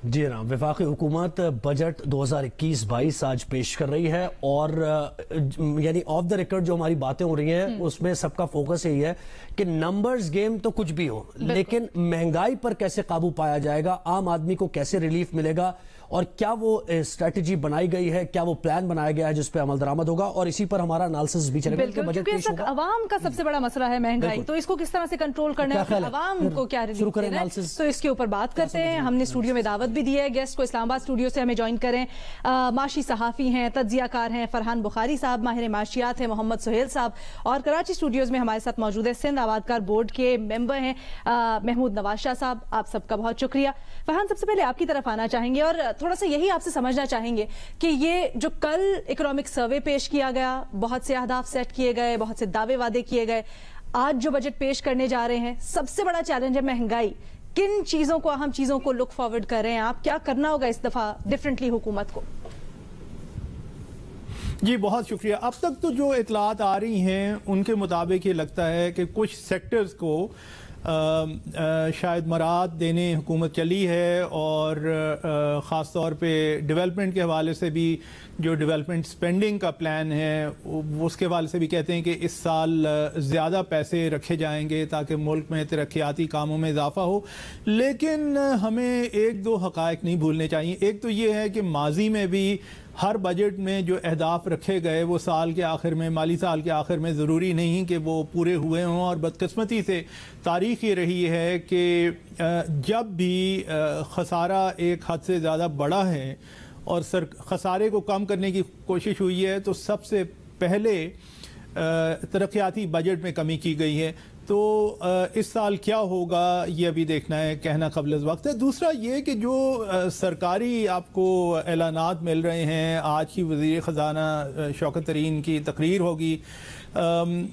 جی جناب، وفاقی حکومت بجٹ 2021-22 آج پیش کر رہی ہے اور یعنی آف دا ریکارڈ جو ہماری باتیں ہو رہی ہیں اس میں سب کا فوکس یہی ہے کہ نمبرز گیم تو کچھ بھی ہو، لیکن مہنگائی پر کیسے قابو پایا جائے گا، عام آدمی کو کیسے ریلیف ملے گا اور کیا وہ اسٹریٹجی بنائی گئی ہے، کیا وہ پلان بنایا گیا ہے جس پہ عمل درآمد ہوگا، اور اسی پر ہمارا انالیسس بھی چلے گا کہ بجٹ پیش ہوگا۔ عوام کا سب سے بڑا مسئلہ ہے مہنگائی، تو اس کو کس طرح سے کنٹرول کرنا ہے، عوام کو کیا ریلیف دینا ہے، تو اس کے اوپر بات کرتے ہیں۔ ہم نے اسٹوڈیو میں دعوت بھی دی ہے گیسٹ کو، اسلام آباد اسٹوڈیو سے ہمیں جوائن کریں۔ معاشی صحافی ہیں، تجزیہ کار ہیں فرحان بخاری صاحب، ماہر معاشیات ہیں محمد سہیل صاحب، اور کراچی اسٹوڈیوز میں ہمارے ساتھ موجود ہے سندھ آبادکار بورڈ کے ممبر ہیں محمود نواز شاہ صاحب۔ آپ سب کا بہت شکریہ۔ فرحان، سب سے پہلے آپ کی طرف آنا چاہیں گے اور تھوڑا سا یہی آپ سے سمجھنا چاہیں گے کہ یہ جو کل اکنامک سروے پیش کیا گیا، بہت سے اہداف سیٹ کیے گئے، بہت سے دعوے وعدے کیے گئے، آج جو بجٹ پیش کرنے جا رہے ہیں سب سے بڑا چیلنج ہے مہنگائی۔ کن چیزوں کو، اہم چیزوں کو لک فارورڈ کر رہے ہیں آپ؟ کیا کرنا ہوگا اس دفعہ ڈیفرنٹلی حکومت کو؟ جی بہت شکریہ۔ اب تک تو جو اطلاعات آ رہی ہیں ان کے مطابق یہ لگتا ہے کہ کچھ سیکٹرز کو شاید مراعات دینے حکومت چلی ہے، اور خاص طور پہ ڈیولپمنٹ کے حوالے سے بھی جو ڈیولپمنٹ سپینڈنگ کا پلان ہے اس کے حوالے سے بھی کہتے ہیں کہ اس سال زیادہ پیسے رکھے جائیں گے تاکہ ملک میں ترقیاتی کاموں میں اضافہ ہو۔ لیکن ہمیں ایک دو حقائق نہیں بھولنے چاہیے۔ ایک تو یہ ہے کہ ماضی میں بھی ہر بجٹ میں جو اہداف رکھے گئے وہ سال کے آخر میں، مالی سال کے آخر میں ضروری نہیں کہ وہ پورے ہوئے ہوں، اور بدقسمتی سے تاریخ یہ رہی ہے کہ جب بھی خسارہ ایک حد سے زیادہ بڑا ہے اور خسارے کو کم کرنے کی کوشش ہوئی ہے تو سب سے پہلے ترقیاتی بجٹ میں کمی کی گئی ہے۔ تو اس سال کیا ہوگا یہ ابھی دیکھنا ہے، کہنا قبل از وقت ہے۔ دوسرا یہ کہ جو سرکاری آپ کو اعلانات مل رہے ہیں، آج کی وزیر خزانہ شوکت ترین کی تقریر ہوگی،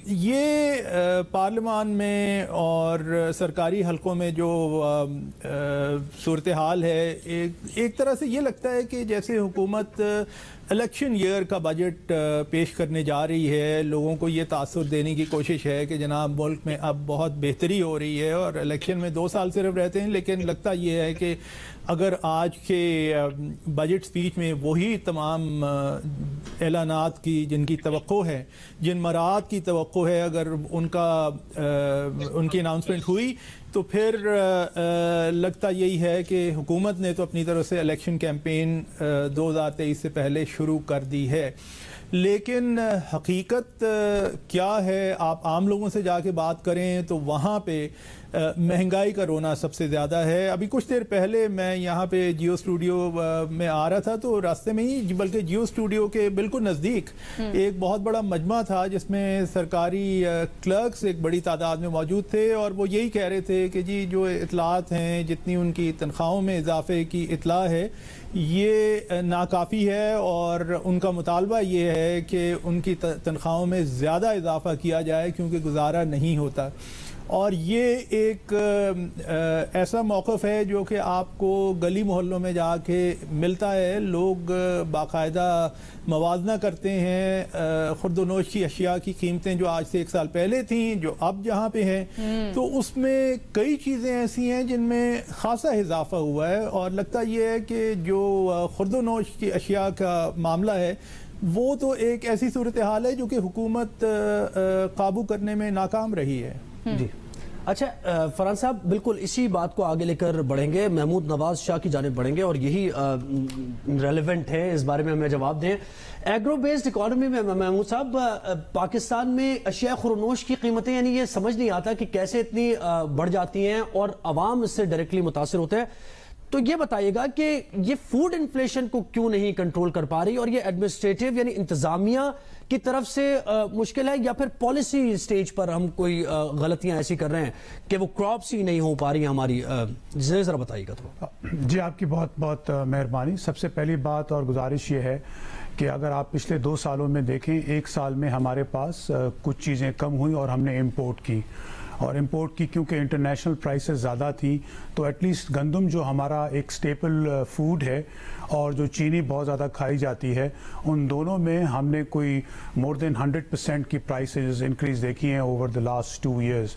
یہ پارلیمان میں اور سرکاری حلقوں میں جو صورتحال ہے، ایک طرح سے یہ لگتا ہے کہ جیسے حکومت الیکشن ایئر کا بجٹ پیش کرنے جا رہی ہے، لوگوں کو یہ تاثر دینے کی کوشش ہے کہ جناب ملک میں اب بہت بہتری ہو رہی ہے اور الیکشن میں 2 سال صرف رہتے ہیں، لیکن لگتا یہ ہے کہ اگر آج کے بجٹ سپیچ میں وہی تمام اعلانات کی جن کی توقع ہے، جن مراعات کی توقع ہے، اگر ان کی اناؤنسمنٹ ہوئی تو پھر لگتا یہی ہے کہ حکومت نے تو اپنی طرف سے الیکشن کیمپین 2023 سے پہلے شروع کر دی ہے۔ لیکن حقیقت کیا ہے، آپ عام لوگوں سے جا کے بات کریں تو وہاں پہ مہنگائی کا رونا سب سے زیادہ ہے۔ ابھی کچھ دیر پہلے میں یہاں پہ جیو اسٹوڈیو میں آ رہا تھا تو راستے میں ہی، بلکہ جیو اسٹوڈیو کے بالکل نزدیک ایک بہت بڑا مجمع تھا جس میں سرکاری کلرکس ایک بڑی تعداد میں موجود تھے، اور وہ یہی کہہ رہے تھے کہ جی جو اطلاعات ہیں، جتنی ان کی تنخواہوں میں اضافے کی اطلاع ہے یہ ناکافی ہے، اور ان کا مطالبہ یہ ہے کہ ان کی تنخواہوں میں زیادہ اضافہ کیا جائے کیونکہ گزارا نہیں ہوتا۔ اور یہ ایک ایسا موقف ہے جو کہ آپ کو گلی محلوں میں جا کے ملتا ہے، لوگ باقاعدہ موازنہ کرتے ہیں خرد و نوش کی اشیاء کی قیمتیں جو آج سے 1 سال پہلے تھیں جو اب جہاں پہ ہیں، تو اس میں کئی چیزیں ایسی ہیں جن میں خاصا اضافہ ہوا ہے، اور لگتا یہ ہے کہ جو خرد و نوش کی اشیاء کا معاملہ ہے وہ تو ایک ایسی صورتحال ہے جو کہ حکومت قابو کرنے میں ناکام رہی ہے۔ جی اچھا فرحان صاحب، بالکل اسی بات کو آگے لے کر بڑھیں گے، محمود نواز شاہ کی جانب بڑھیں گے، اور یہی ریلیونٹ ہے، اس بارے میں ہمیں جواب دیں۔ ایگرو بیسڈ اکانومی میں محمود صاحب، پاکستان میں اشیاء خورنوش کی قیمتیں یعنی یہ سمجھ نہیں آتا کہ کیسے اتنی بڑھ جاتی ہیں اور عوام اس سے ڈائریکٹلی متاثر ہوتے ہیں۔ تو یہ بتائیے گا کہ یہ فوڈ انفلیشن کو کیوں نہیں کنٹرول کر پا رہی، اور یہ ایڈمنسٹریٹو یعنی انتظامیہ کی طرف سے مشکل ہے، یا پھر پالیسی سٹیج پر ہم کوئی غلطیاں ایسی کر رہے ہیں کہ وہ کراپس ہی نہیں ہو پا رہی ہماری؟ ذرا بتائیے گا تو۔ جی آپ کی بہت بہت مہربانی۔ سب سے پہلی بات اور گزارش یہ ہے کہ اگر آپ پچھلے 2 سالوں میں دیکھیں، 1 سال میں ہمارے پاس کچھ چیزیں کم ہوئیں اور ہم نے امپورٹ کی، اور امپورٹ کی کیونکہ انٹرنیشنل پرائسز زیادہ تھیں، تو ایٹ لیسٹ گندم جو ہمارا ایک سٹیپل فوڈ ہے اور جو چینی بہت زیادہ کھائی جاتی ہے، ان دونوں میں ہم نے کوئی مور دین 100% کی پرائسز انکریز دیکھی ہیں over the last 2 years.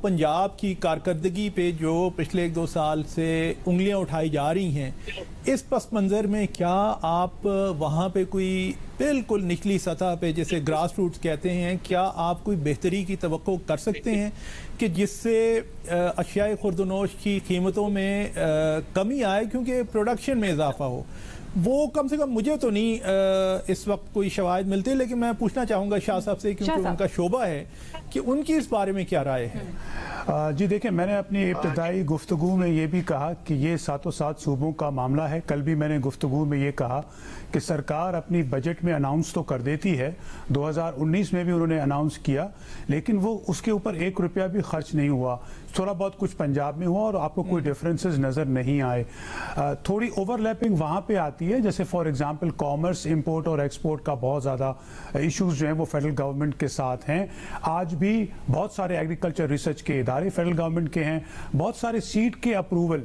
Punjab کی کارکردگی پہ جو پچھلے 1-2 سال سے انگلیاں اٹھائی جا رہی ہیں، اس پس منظر میں کیا آپ وہاں پہ کوئی بالکل نچلی سطح پہ جسے گراس روٹس کہتے ہیں، کیا آپ کوئی بہتری کی توقع کر سکتے ہیں کہ جس سے اشیاء خورد و نوش کی قیمتوں میں کمی آئے کیونکہ پروڈکشن میں اضافہ ہو؟ وہ کم سے کم مجھے تو نہیں اس وقت کوئی شواہد ملتے، لیکن میں پوچھنا چاہوں گا شاہ صاحب سے کیونکہ ان کا شعبہ ہے کہ ان کی اس بارے میں کیا رائے ہے؟ جی دیکھیں، میں نے اپنی ابتدائی گفتگو میں یہ بھی کہا کہ یہ 7 صوبوں کا معاملہ ہے۔ کل بھی میں نے گفتگو میں یہ کہا کہ سرکار اپنی بجٹ میں اناؤنس تو کر دیتی ہے، 2019 میں بھی انہوں نے اناؤنس کیا، لیکن وہ اس کے اوپر 1 روپیہ بھی خرچ نہیں ہوا۔ تھوڑا بہت کچھ پنجاب میں ہوا اور آپ کو کوئی ڈیفرنسز نظر نہیں آئے۔ تھوڑی اوور لیپنگ وہاں پہ آتی ہے، جیسے فار ایگزامپل کامرس، امپورٹ اور ایکسپورٹ کا بہت زیادہ ایشوز جو ہیں وہ فیڈرل گورنمنٹ کے ساتھ ہیں۔ آج بھی بہت سارے ایگریکلچر ریسرچ کے ادارے فیڈرل گورنمنٹ کے ہیں، بہت سارے سیڈ کے اپروول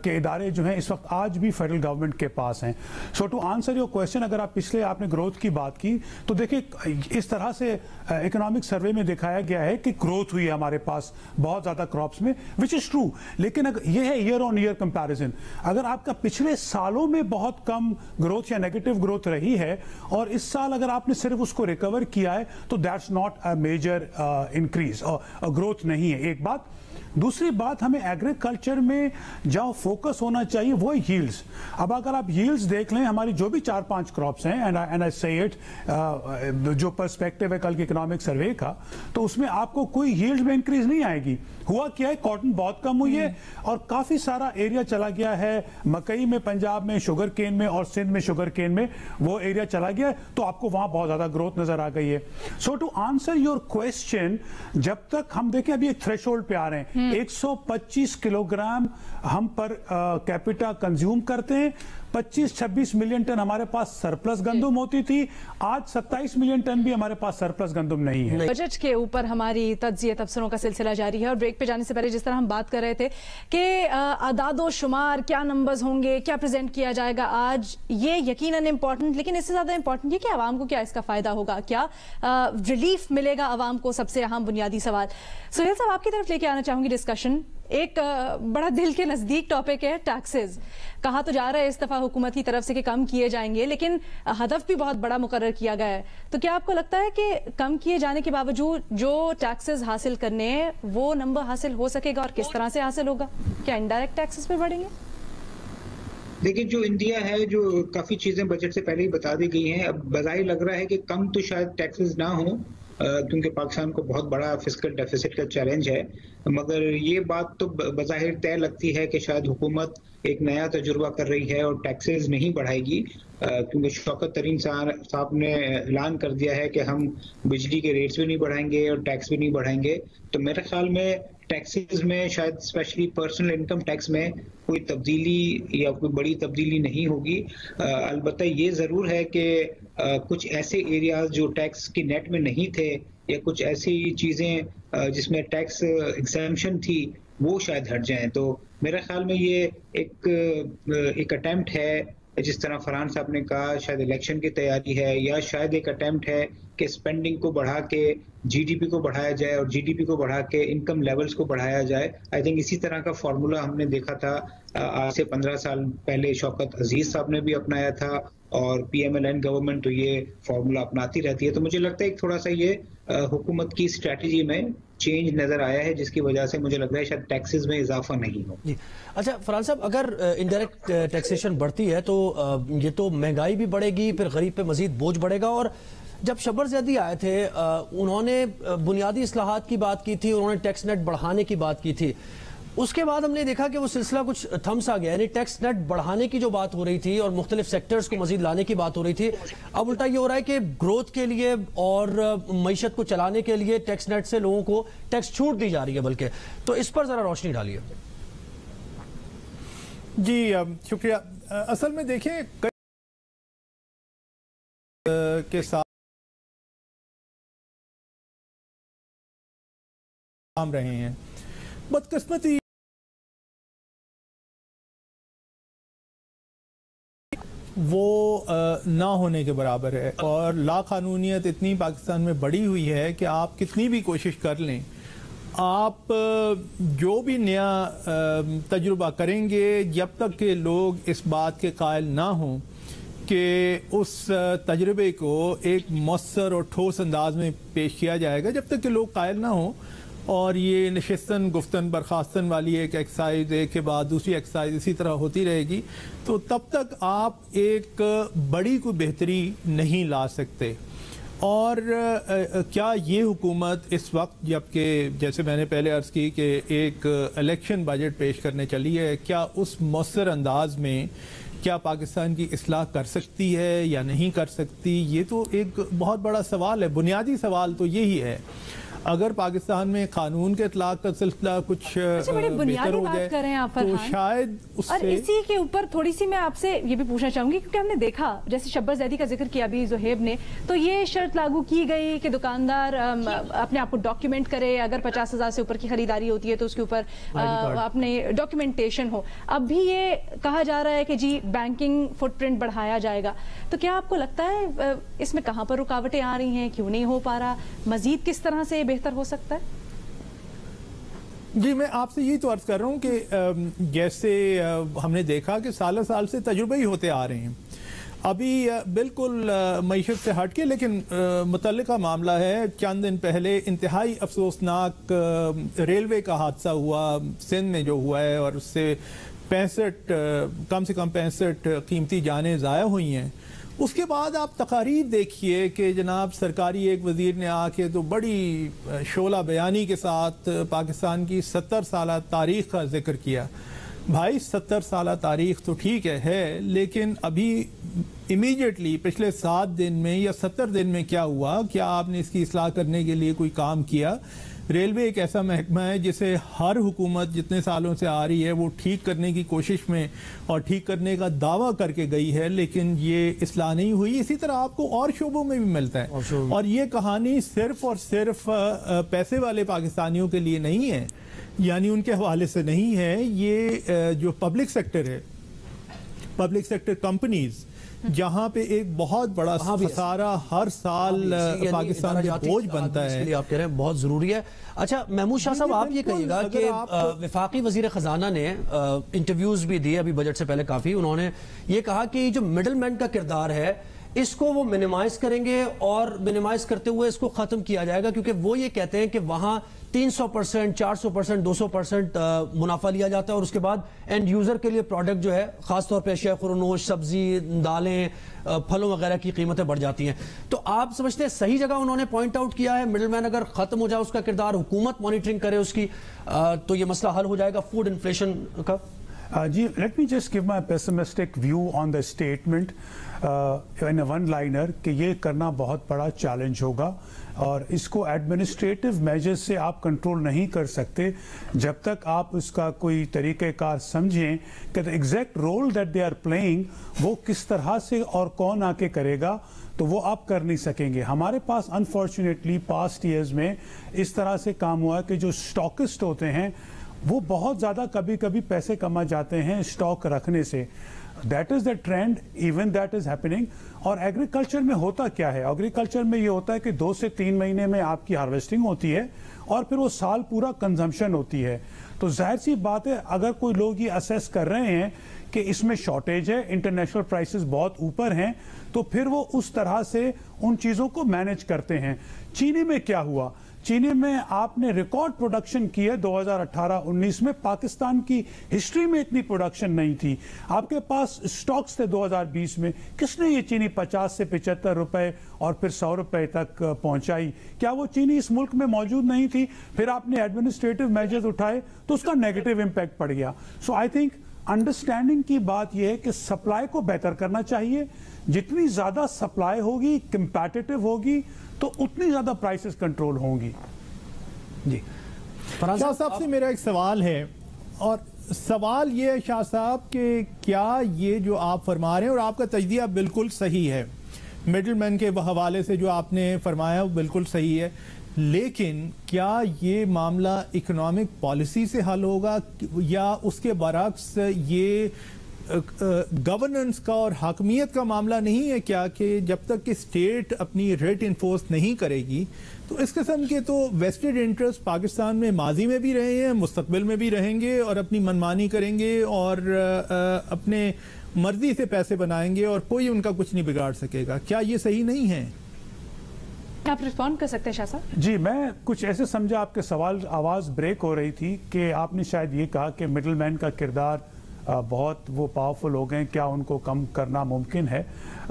کے ادارے جو ہیں اس وقت آج بھی فیڈرل گورنمنٹ کے پاس ہیں۔ سو ٹو آنسر یور کویسچن، اگر آپ پچھلے آپ نے گروتھ کی بات کی تو دیکھیں اس طرح سے اکنامک سروے میں دکھایا گیا ہے کہ گروتھ ہوئی ہے ہمارے پاس بہت زیادہ کراپس میں، وچ از ٹرو، لیکن یہ ہے ایئر آن ایئر کمپیریزن۔ اگر آپ کا پچھلے سالوں میں بہت کم گروتھ یا نیگیٹو گروتھ رہی ہے اور اس سال اگر آپ نے صرف اس کو ریکور کیا ہے تو that's not a major increase اور گروتھ نہیں ہے، ایک بات۔ دوسری بات، ہمیں ایگریکلچر میں جہاں فوکس ہونا چاہیے وہ ییلڈز۔ اب اگر آپ ییلڈز دیکھ لیں، ہماری جو بھی 4-5 کراپس ہیں، اینڈ آئی سے اٹ، جو پرسپیکٹیو ہے کل کے اکنامک سروے کا، تو اس میں آپ کو کوئی ییلڈ میں انکریز نہیں آئے گی۔ ہوا کیا ہے، کاٹن بہت کم ہوئی ہے اور کافی سارا ایریا چلا گیا ہے مکئی میں، پنجاب میں شوگر کین میں اور سندھ میں شوگر کین میں، وہ ایریا چلا گیا ہے تو آپ کو وہاں بہت زیادہ گروتھ نظر آ گئی ہے۔ سو ٹو آنسر یور کویسچن، جب تک ہم دیکھیں ابھی ایک تھریش ہولڈ پہ آ رہے ہیں، 125 کلو گرام ہم پر کیپیٹا کنزیوم کرتے ہیں، 25-26 ملین ٹن ہمارے پاس سرپلس گندم ہوتی تھی، آج 27 ملین ٹن بھی ہمارے پاس سرپلس گندم نہیں ہے۔ بجٹ کے اوپر ہماری تجزیہ تبصروں کا سلسلہ جاری ہے اور بریک پہ جانے سے پہلے جس طرح ہم بات کر رہے تھے کہ اعداد و شمار کیا نمبرز ہوں گے، کیا پریزنٹ کیا جائے گا آج، یہ یقیناً امپورٹنٹ، لیکن اس سے زیادہ امپورٹنٹ یہ کہ عوام کو کیا اس کا فائدہ ہوگا، کیا ریلیف ملے گا عوام کو، سب سے اہم بنیادی سوال۔ سہیل صاحب آپ کی طرف لے کے آنا چاہوں گی ڈسکشن، ایک بڑا دل کے نزدیک ٹاپک ہے ٹیکسز۔ کہا تو جا رہا ہے اس دفعہ حکومت کی طرف سے کہ کم کیے جائیں گے، لیکن ہدف بھی بہت بڑا مقرر کیا گیا ہے، تو کیا آپ کو لگتا ہے کہ کم کیے جانے کے باوجود جو ٹیکسز حاصل کرنے ہیں وہ نمبر حاصل ہو سکے گا اور کس طرح سے حاصل ہوگا؟ کیا انڈائریکٹ ٹیکسز پہ بڑھیں گے؟ دیکھیں، جو انڈیا ہے، جو کافی چیزیں بجٹ سے پہلے ہی بتا دی گئی ہیں، اب بظاہر لگ رہا ہے کہ کم تو شاید ٹیکسز نہ ہوں کیونکہ پاکستان کو بہت بڑا فسکل ڈیفیسٹ کا چیلنج ہے، مگر یہ بات تو بظاہر طے لگتی ہے کہ شاید حکومت ایک نیا تجربہ کر رہی ہے اور ٹیکسز نہیں بڑھائے گی، کیونکہ شوکت ترین صاحب نے اعلان کر دیا ہے کہ ہم بجلی کے ریٹس بھی نہیں بڑھائیں گے اور ٹیکس بھی نہیں بڑھائیں گے۔ تو میرے خیال میں ٹیکسز میں شاید اسپیشلی پرسنل انکم ٹیکس میں کوئی تبدیلی یا کوئی بڑی تبدیلی نہیں ہوگی۔ البتہ یہ ضرور ہے کہ کچھ ایسے ایریاز جو ٹیکس کی نیٹ میں نہیں تھے یا کچھ ایسی چیزیں جس میں ٹیکس ایگزیمپشن تھی وہ شاید ہٹ جائیں۔ تو میرے خیال میں یہ ایک اٹیمپٹ ہے، جس طرح فرحان صاحب نے کہا، شاید الیکشن کی تیاری ہے یا شاید ایک اٹیمپٹ ہے کہ اسپینڈنگ کو بڑھا کے جی ڈی پی کو بڑھایا جائے اور جی ڈی پی کو بڑھا کے انکم لیولز کو بڑھایا جائے۔ آئی تھنک اسی طرح کا فارمولہ ہم نے دیکھا تھا آج سے 15 سال پہلے، شوکت عزیز صاحب نے بھی اپنایا تھا اور P M L N government تو یہ فارمولہ اپناتی رہتی ہے۔ تو مجھے لگتا ہے ایک تھوڑا سا یہ حکومت کی اسٹریٹجی میں چینج نظر آیا ہے، جس کی وجہ سے مجھے لگ رہا ہے شاید ٹیکسز میں اضافہ نہیں ہو۔ جی اچھا فرحان صاحب، اگر انڈائریکٹ ٹیکسیشن بڑھتی ہے تو یہ تو مہنگائی بھی بڑھے گی، پھر غریب پہ مزید بوجھ بڑھے گا، اور جب شبر زیدی آئے تھے انہوں نے بنیادی اصلاحات کی بات کی تھی، انہوں نے ٹیکس نیٹ بڑھانے کی بات کی تھی، اس کے بعد ہم نے دیکھا کہ وہ سلسلہ کچھ تھم سا گیا، یعنی ٹیکس نیٹ بڑھانے کی جو بات ہو رہی تھی اور مختلف سیکٹرز کو مزید لانے کی بات ہو رہی تھی، اب الٹا یہ ہو رہا ہے کہ گروتھ کے لیے اور معیشت کو چلانے کے لیے ٹیکس نیٹ سے لوگوں کو ٹیکس چھوٹ دی جا رہی ہے بلکہ، تو اس پر ذرا روشنی ڈالیے۔ جی شکریہ۔ اصل میں دیکھیں کے ساتھ کام رہے ہیں، بدقسمتی وہ نہ ہونے کے برابر ہے، اور لا قانونیت اتنی پاکستان میں بڑھی ہوئی ہے کہ آپ کتنی بھی کوشش کر لیں، آپ جو بھی نیا تجربہ کریں گے، جب تک کہ لوگ اس بات کے قائل نہ ہوں کہ اس تجربے کو ایک مؤثر اور ٹھوس انداز میں پیش کیا جائے گا، جب تک کہ لوگ قائل نہ ہوں، اور یہ نشستن گفتن برخاستن والی ایک ایکسرسائز ایک کے بعد دوسری ایکسرسائز اسی طرح ہوتی رہے گی، تو تب تک آپ ایک بڑی کوئی بہتری نہیں لا سکتے۔ اور کیا یہ حکومت اس وقت، جبکہ جیسے میں نے پہلے عرض کی کہ ایک الیکشن بجٹ پیش کرنے چلی ہے، کیا اس مؤثر انداز میں کیا پاکستان کی اصلاح کر سکتی ہے یا نہیں کر سکتی؟ یہ تو ایک بہت بڑا سوال ہے، بنیادی سوال تو یہی ہے۔ اگر پاکستان میں قانون کے اطلاق کا سلسلہ کچھ بہتر ہو جائے تو شاید اس سے، اور اسی کے اوپر تھوڑی سی میں آپ سے یہ بھی پوچھنا چاہوں گی، کیونکہ ہم نے دیکھا جیسے شبر زیدی کا ذکر کیا ابھی زہیب نے، تو یہ شرط لاگو کی گئی کہ دکاندار اپنے آپ کو ڈاکیومنٹ کرے، اگر 50,000 سے اوپر کی خریداری ہوتی ہے تو اس کے اوپر اپنے ڈاکیومنٹیشن ہو۔ اب بھی یہ کہا جا رہا ہے کہ جی بینکنگ فٹ پرنٹ بڑھایا جائے گا، تو کیا آپ کو لگتا ہے اس میں کہاں پر رکاوٹیں آ رہی ہیں، کیوں نہیں ہو پا رہا، مزید کس طرح سے بہتر ہو سکتا ہے؟ جی میں آپ سے یہی تو عرض کر رہا ہوں کہ جیسے ہم نے دیکھا کہ سال سال سے تجربے ہی ہوتے آ رہے ہیں، ابھی بالکل معیشت سے ہٹ کے، لیکن متعلقہ معاملہ ہے، چند دن پہلے انتہائی افسوسناک ریلوے کا حادثہ ہوا سندھ میں جو ہوا ہے، اور اس سے 65 کم سے کم 65 قیمتی جانیں ضائع ہوئی ہیں۔ اس کے بعد آپ تقاریر دیکھیے کہ جناب سرکاری ایک وزیر نے آ کے تو بڑی شعلہ بیانی کے ساتھ پاکستان کی 70 سالہ تاریخ کا ذکر کیا۔ بھائی 70 سالہ تاریخ تو ٹھیک ہے، لیکن ابھی امیڈیٹلی پچھلے 7 دن میں یا 70 دن میں کیا ہوا؟ کیا آپ نے اس کی اصلاح کرنے کے لیے کوئی کام کیا؟ ریلوے ایک ایسا محکمہ ہے جسے ہر حکومت جتنے سالوں سے آ رہی ہے وہ ٹھیک کرنے کی کوشش میں اور ٹھیک کرنے کا دعویٰ کر کے گئی ہے، لیکن یہ اصلاح نہیں ہوئی۔ اسی طرح آپ کو اور شعبوں میں بھی ملتا ہے، اور یہ کہانی صرف اور صرف پیسے والے پاکستانیوں کے لیے نہیں ہے، یعنی ان کے حوالے سے نہیں ہے۔ یہ جو پبلک سیکٹر ہے، پبلک سیکٹر کمپنیز، جہاں پہ ایک بہت بڑا خسارہ ہر سال پاکستان میں بوجھ بنتا ہے، اس لیے آپ کہہ رہے ہیں بہت ضروری ہے۔ اچھا محمود شاہ صاحب، آپ یہ کہیے گا کہ وفاقی وزیر خزانہ نے انٹرویوز بھی دیے ابھی بجٹ سے پہلے کافی، انہوں نے یہ کہا کہ جو مڈل مین کا کردار ہے اس کو وہ منیمائز کریں گے، اور منیمائز کرتے ہوئے اس کو ختم کیا جائے گا، کیونکہ وہ یہ کہتے ہیں کہ وہاں 300%، 400%، 200% منافع لیا جاتا ہے، اور اس کے بعد اینڈ یوزر کے لیے پروڈکٹ جو ہے، خاص طور پہ اشیاء خورنوش، سبزی، دالیں، پھلوں وغیرہ کی قیمتیں بڑھ جاتی ہیں۔ تو آپ سمجھتے ہیں صحیح جگہ انہوں نے پوائنٹ آؤٹ کیا ہے، مڈل مین اگر ختم ہو جائے اس کا کردار، حکومت مانیٹرنگ کرے اس کی، تو یہ مسئلہ حل ہو جائے گا فوڈ انفلیشن کا؟ جی let me just give my pessimistic view on the statement in a one liner کہ یہ کرنا بہت بڑا چیلنج ہوگا، اور اس کو ایڈمنسٹریٹو میجر سے آپ کنٹرول نہیں کر سکتے جب تک آپ اس کا کوئی طریقہ کار سمجھیں کہ the exact role that they are playing وہ کس طرح سے اور کون آ کے کرے گا، تو وہ آپ کر نہیں سکیں گے۔ ہمارے پاس انفارچونیٹلی پاسٹ ایئرز میں اس طرح سے کام ہوا ہے کہ جو اسٹاکسٹ ہوتے ہیں وہ بہت زیادہ کبھی کبھی پیسے کما جاتے ہیں اسٹاک رکھنے سے۔ That is the trend, even that is happening. اور ایگریکلچر میں ہوتا کیا ہے؟ ایگریکلچر میں یہ ہوتا ہے کہ 2 سے 3 مہینے میں آپ کی ہارویسٹنگ ہوتی ہے، اور پھر وہ سال پورا کنزمپشن ہوتی ہے۔ تو ظاہر سی بات ہے، اگر کوئی لوگ یہ اسیس کر رہے ہیں کہ اس میں شارٹیج ہے، انٹرنیشنل پرائسز بہت اوپر ہیں، تو پھر وہ اس طرح سے ان چیزوں کو مینج کرتے ہیں۔ چینی میں کیا ہوا؟ چینی میں آپ نے ریکارڈ پروڈکشن کی ہے 2018-19 میں، پاکستان کی ہسٹری میں اتنی پروڈکشن نہیں تھی۔ آپ کے پاس سٹاکس تھے 2020 میں، کس نے یہ چینی 50 سے 75 روپے اور پھر 100 روپے تک پہنچائی؟ کیا وہ چینی اس ملک میں موجود نہیں تھی؟ پھر آپ نے ایڈمنسٹریٹو میجرز اٹھائے تو اس کا نیگیٹو امپیکٹ پڑ گیا۔ سو آئی تھنک انڈرسٹینڈنگ کی بات یہ ہے کہ سپلائی کو بہتر کرنا چاہیے، جتنی زیادہ سپلائی ہوگی، کمپیٹیٹو ہوگی، تو اتنی زیادہ پرائسز کنٹرول ہوں گی۔ جی شاہ صاحب سے میرا ایک سوال ہے، اور سوال یہ ہے شاہ صاحب کہ کیا یہ جو آپ فرما رہے ہیں، اور آپ کا تجزیہ بالکل صحیح ہے، مڈل مین کے حوالے سے جو آپ نے فرمایا وہ بالکل صحیح ہے، لیکن کیا یہ معاملہ اکنامک پالیسی سے حل ہوگا، یا اس کے برعکس یہ گورننس کا اور حاکمیت کا معاملہ نہیں ہے کیا کہ جب تک کہ اسٹیٹ اپنی ریٹ انفورس نہیں کرے گی تو اس قسم کے تو ویسٹڈ انٹرسٹ پاکستان میں ماضی میں بھی رہے ہیں، مستقبل میں بھی رہیں گے اور اپنی منمانی کریں گے اور اپنے مرضی سے پیسے بنائیں گے اور کوئی ان کا کچھ نہیں بگاڑ سکے گا. کیا یہ صحیح نہیں ہے؟ آپ رسپونڈ کر سکتے ہیں شاہ صاحب. جی میں کچھ ایسے سمجھا آپ کے سوال، آواز بریک ہو رہی تھی کہ آپ نے شاید یہ کہا کہ مڈل مین کا کردار بہت وہ پاورفل ہو گئے، کیا ان کو کم کرنا ممکن ہے؟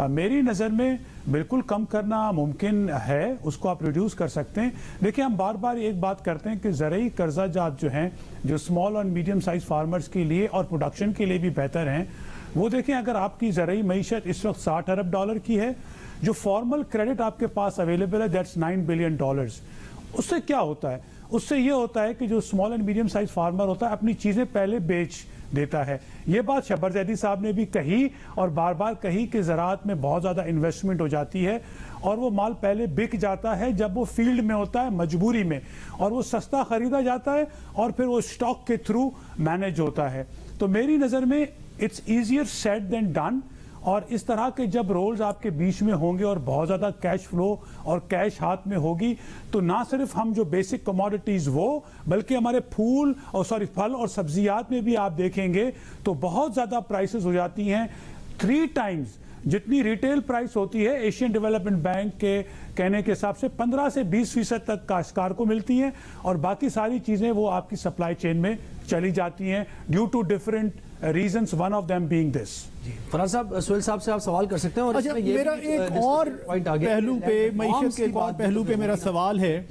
میری نظر میں بالکل کم کرنا ممکن ہے، اس کو آپ ریڈیوس کر سکتے ہیں. دیکھیں ہم بار بار ایک بات کرتے ہیں کہ زرعی قرضہ جات جو ہیں جو اسمال اور میڈیم سائز فارمرز کے لیے اور پروڈکشن کے لیے بھی بہتر ہیں، وہ دیکھیں اگر آپ کی زرعی معیشت اس وقت $60 ارب کی ہے، جو فارمل کریڈٹ آپ کے پاس اویلیبل ہے دیٹس $9 بلین، اس سے کیا ہوتا ہے؟ اس سے یہ ہوتا ہے کہ جو small and medium size farmer ہوتا ہے اپنی چیزیں پہلے بیچ دیتا ہے. یہ بات شبر زیدی صاحب نے بھی کہی اور بار بار کہی کہ زراعت میں بہت زیادہ انویسٹمنٹ ہو جاتی ہے اور وہ مال پہلے بک جاتا ہے جب وہ فیلڈ میں ہوتا ہے مجبوری میں، اور وہ سستا خریدا جاتا ہے اور پھر وہ اسٹاک کے تھرو مینج ہوتا ہے. تو میری نظر میں it's easier said than done, اور اس طرح کے جب رولز آپ کے بیچ میں ہوں گے اور بہت زیادہ کیش فلو اور کیش ہاتھ میں ہوگی تو نہ صرف ہم جو بیسک کموڈیٹیز وہ بلکہ ہمارے پھول پھل اور سبزیات میں بھی آپ دیکھیں گے تو بہت زیادہ پرائسز ہو جاتی ہیں 3 ٹائمز جتنی ریٹیل پرائس ہوتی ہے. ایشین ڈیولپمنٹ بینک کے کہنے کے حساب سے 15 سے 20% تک کاشتکار کو ملتی ہیں اور باقی ساری چیزیں وہ آپ کی سپلائی چین میں چلی جاتی ہیں due to different reasons, one of them being this. Faraz صاحب، سہیل صاحب سے آپ سوال کر سکتے ہیں. اور میرا ایک اور پہلو پہ، معیشت کے ایک اور پہلو پہ میرا سوال ہے.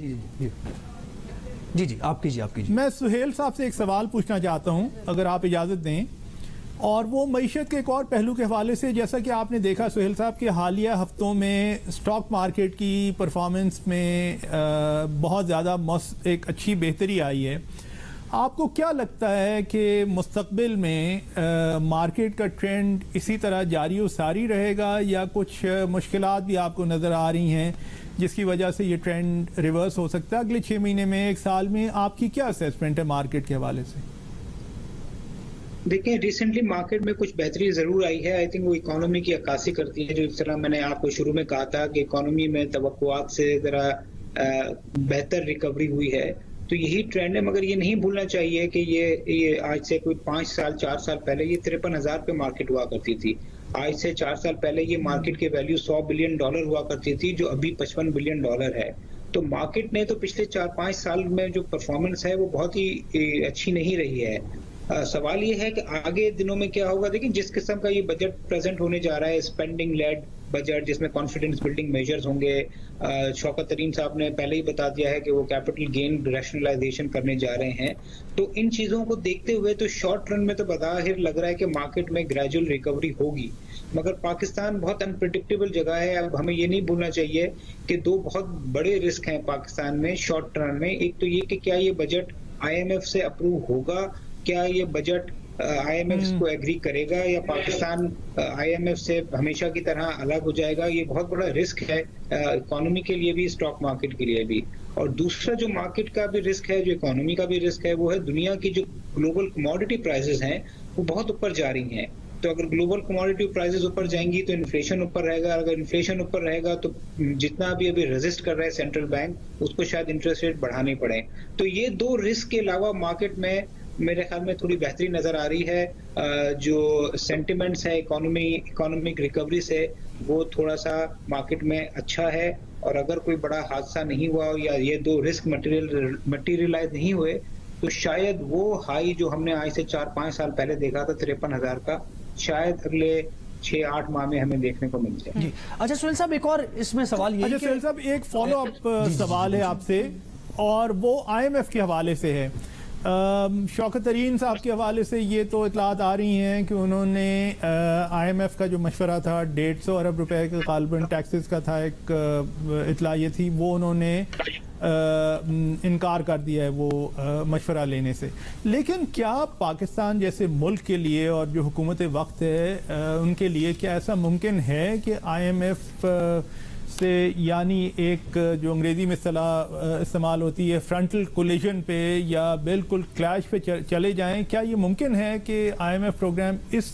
جی آپ کیجیے. میں سہیل صاحب سے ایک سوال پوچھنا چاہتا ہوں اگر آپ اجازت دیں، اور وہ معیشت کے ایک اور پہلو کے حوالے سے. جیسا کہ آپ نے دیکھا سہیل صاحب کہ حالیہ ہفتوں میں سٹاک مارکیٹ کی پرفارمنس میں بہت زیادہ ایک اچھی بہتری آئی ہے. آپ کو کیا لگتا ہے کہ مستقبل میں مارکیٹ کا ٹرینڈ اسی طرح جاری و ساری رہے گا یا کچھ مشکلات بھی آپ کو نظر آ رہی ہیں جس کی وجہ سے یہ ٹرینڈ ریورس ہو سکتا ہے اگلے 6 مہینے میں، 1 سال میں؟ آپ کی کیا اسیسمنٹ ہے مارکیٹ کے حوالے سے؟ دیکھیں ریسنٹلی مارکیٹ میں کچھ بہتری ضرور آئی ہے. آئی تھنک وہ اکانومی کی عکاسی کرتی ہے. جو اس طرح میں نے آپ کو شروع میں کہا تھا کہ اکانومی میں توقعات سے ذرا بہتر ریکوری ہوئی ہے، تو یہی ٹرینڈ ہے. مگر یہ نہیں بھولنا چاہیے کہ یہ آج سے کوئی 5 سال 4 سال پہلے یہ 53,000 پہ مارکیٹ ہوا کرتی تھی. آج سے 4 سال پہلے یہ مارکیٹ کی ویلیو $100 بلین ہوا کرتی تھی جو ابھی $55 بلین ہے. تو مارکیٹ نے تو پچھلے 4-5 سال میں جو پرفارمنس ہے وہ بہت ہی اچھی نہیں رہی ہے. سوال یہ ہے کہ آگے دنوں میں کیا ہوگا. دیکھیں جس قسم کا یہ بجٹ پریزنٹ ہونے جا رہا ہے، اسپینڈنگ لیڈ بجٹ جس میں کانفیڈنس بلڈنگ میجرز ہوں گے. شوکت ترین صاحب نے پہلے ہی بتا دیا ہے کہ وہ کیپٹل گین ریشنلائزیشن کرنے جا رہے ہیں. تو ان چیزوں کو دیکھتے ہوئے تو شارٹ رن میں تو بظاہر لگ رہا ہے کہ مارکیٹ میں گریجول ریکوری ہوگی. مگر پاکستان بہت انپریڈکٹیبل جگہ ہے. اب ہمیں یہ نہیں بھولنا چاہیے کہ 2 بہت بڑے رسک ہیں پاکستان میں شارٹ رن میں. ایک تو یہ کہ کیا یہ بجٹ IMF سے اپروو ہوگا، کیا یہ بجٹ IMF کو ایگری کرے گا یا پاکستان IMF سے ہمیشہ کی طرح الگ ہو جائے گا. یہ بہت بڑا رسک ہے اکانومی کے لیے بھی، اسٹاک مارکیٹ کے لیے بھی. اور دوسرا جو مارکیٹ کا بھی رسک ہے، جو اکانومی کا بھی رسک ہے، وہ ہے دنیا کی جو گلوبل کموڈٹی پرائسز ہیں وہ بہت اوپر جا رہی ہیں. تو اگر گلوبل کموڈٹی پرائسز اوپر جائیں گی تو انفلیشن اوپر رہے گا. اگر انفلیشن اوپر رہے گا تو جتنا بھی ابھی ریزسٹ کر رہا ہے سینٹرل بینک اس کو شاید انٹرسٹ ریٹ بڑھانے پڑے. تو یہ 2 رسک کے علاوہ مارکیٹ میں میرے خیال میں تھوڑی بہتری نظر آ رہی ہے. جو سینٹیمنٹس ہے اکانومک ریکوری سے وہ تھوڑا سا مارکیٹ میں اچھا ہے. اور اگر کوئی بڑا حادثہ نہیں ہوا یا یہ 2 رسک مٹیریلائز نہیں ہوئے تو شاید وہ ہائی جو ہم نے آج سے 4-5 سال پہلے دیکھا تھا 53,000 کا، شاید اگلے 6-8 ماہ میں ہمیں دیکھنے کو مل جائے. اچھا سہیل صاحب، ایک اور اس میں سوال یہ ہے کہ سہیل صاحب ایک فالو اپ سوال ہے آپ سے اور وہ IMF کے حوالے سے ہے. شوکت ترین صاحب کے حوالے سے یہ تو اطلاعات آ رہی ہیں کہ انہوں نے IMF کا جو مشورہ تھا 150 ارب روپے کے غالباً ٹیکسز کا تھا، ایک اطلاع یہ تھی، وہ انہوں نے انکار کر دیا ہے وہ مشورہ لینے سے. لیکن کیا پاکستان جیسے ملک کے لیے اور جو حکومت وقت ہے ان کے لیے کیا ایسا ممکن ہے کہ IMF سے یعنی ایک جو انگریزی میں اصطلاح استعمال ہوتی ہے فرنٹل کولیجن پہ یا بالکل کلیش پہ چلے جائیں؟ کیا یہ ممکن ہے کہ IMF پروگرام اس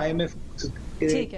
IMF